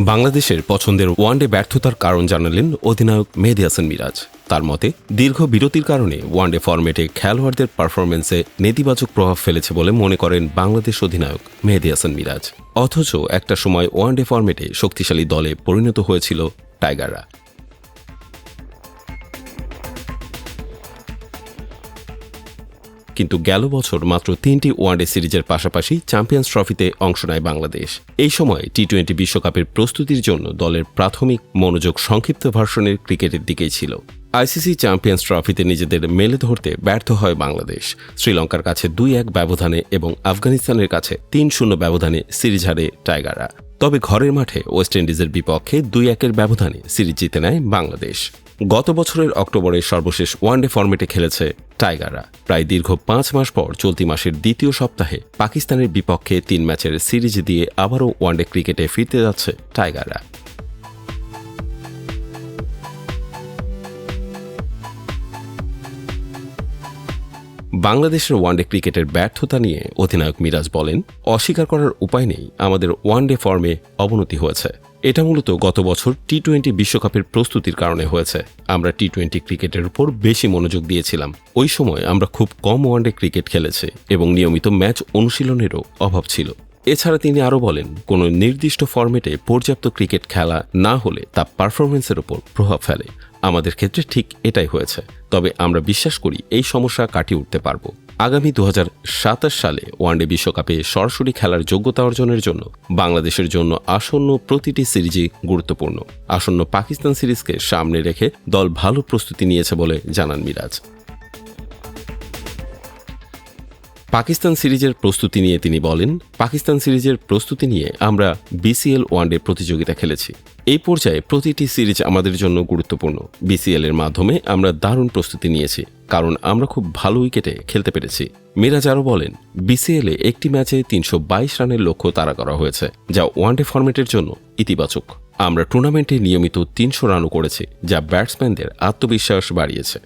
বাংলাদেশের পছন্দের ওয়ানডে ব্যর্থতার কারণ জানালেন অধিনায়ক মেহেদী হাসান মিরাজ। তার মতে, দীর্ঘ বিরতির কারণে ওয়ানডে ফরম্যাটে খেলোয়াড়দের পারফরম্যান্সে নেতিবাচক প্রভাব ফেলেছে বলে মনে করেন বাংলাদেশ অধিনায়ক মেহেদী হাসান মিরাজ। অথচ একটা সময় ওয়ানডে ফরম্যাটে শক্তিশালী দলে পরিণত হয়েছিল টাইগাররা। কিন্তু গেল বছর মাত্র 3টি ওয়ানডে সিরিজের পাশাপাশি চ্যাম্পিয়ন্স ট্রফিতে অংশ নেয় বাংলাদেশ। এই সময় টি-20 বিশ্বকাপের প্রস্তুতির জন্য দলের প্রাথমিক মনোযোগ সংক্ষিপ্ত ভার্সনের ক্রিকেটের দিকেই ছিল। আইসিসি চ্যাম্পিয়ন্স ট্রফিতে নিজেদের মেলে ধরতে ব্যর্থ হয় বাংলাদেশ। শ্রীলঙ্কার কাছে 2-1 ব্যবধানে এবং আফগানিস্তানের কাছে 3-0 ব্যবধানে সিরিজ হারে টাইগাররা। তবে ঘরের মাঠে ওয়েস্ট ইন্ডিজের বিপক্ষে 2-1 ব্যবধানে সিরিজ জিতে নেয় বাংলাদেশ। গত বছরের অক্টোবরে সর্বশেষ ওয়ানডে ফরম্যাটে খেলেছে টাইগাররা। প্রায় দীর্ঘ 5 মাস পর চলতি মাসের দ্বিতীয় সপ্তাহে পাকিস্তানের বিপক্ষে 3 ম্যাচের সিরিজ দিয়ে আবারও ওয়ানডে ক্রিকেটে ফিরতে যাচ্ছে টাইগাররা। বাংলাদেশের ওয়ানডে ক্রিকেটের ব্যর্থতা নিয়ে অধিনায়ক মিরাজ বলেন, অস্বীকার করার উপায় নেই, আমাদের ওয়ানডে ফর্মে অবনতি হয়েছে। এটা মূলত গত বছর টি-20 বিশ্বকাপের প্রস্তুতির কারণে হয়েছে। আমরা টি-20 ক্রিকেটের উপর বেশি মনোযোগ দিয়েছিলাম। ওই সময় আমরা খুব কম ওয়ানডে ক্রিকেট খেলেছি এবং নিয়মিত ম্যাচ অনুশীলনেরও অভাব ছিল। এছাড়া তিনি আরও বলেন, কোনো নির্দিষ্ট ফরম্যাটে পর্যাপ্ত ক্রিকেট খেলা না হলে তা পারফরমেন্সের উপর প্রভাব ফেলে। আমাদের ক্ষেত্রে ঠিক এটাই হয়েছে। তবে আমরা বিশ্বাস করি এই সমস্যা কাটিয়ে উঠতে পারব। আগামী 2027 সালে ওয়ানডে বিশ্বকাপে সরাসরি খেলার যোগ্যতা অর্জনের জন্য বাংলাদেশের জন্য আসন্ন প্রতিটি সিরিজই গুরুত্বপূর্ণ। আসন্ন পাকিস্তান সিরিজকে সামনে রেখে দল ভালো প্রস্তুতি নিয়েছে বলে জানান মিরাজ। পাকিস্তান সিরিজের প্রস্তুতি নিয়ে তিনি বলেন, পাকিস্তান সিরিজের প্রস্তুতি নিয়ে আমরা বিসিএল ওয়ানডে প্রতিযোগিতা খেলেছি। এই পর্যায়ে প্রতিটি সিরিজ আমাদের জন্য গুরুত্বপূর্ণ। বিসিএল এর মাধ্যমে আমরা দারুণ প্রস্তুতি নিয়েছি, কারণ আমরা খুব ভালো উইকেটে খেলতে পেরেছি। মিরাজ আরও বলেন, বিসিএলে একটি ম্যাচে 322 রানের লক্ষ্য তাড়া করা হয়েছে, যা ওয়ানডে ফরম্যাটের জন্য ইতিবাচক। আমরা টুর্নামেন্টে নিয়মিত 300 রানও করেছি, যা ব্যাটসম্যানদের আত্মবিশ্বাস বাড়িয়েছে।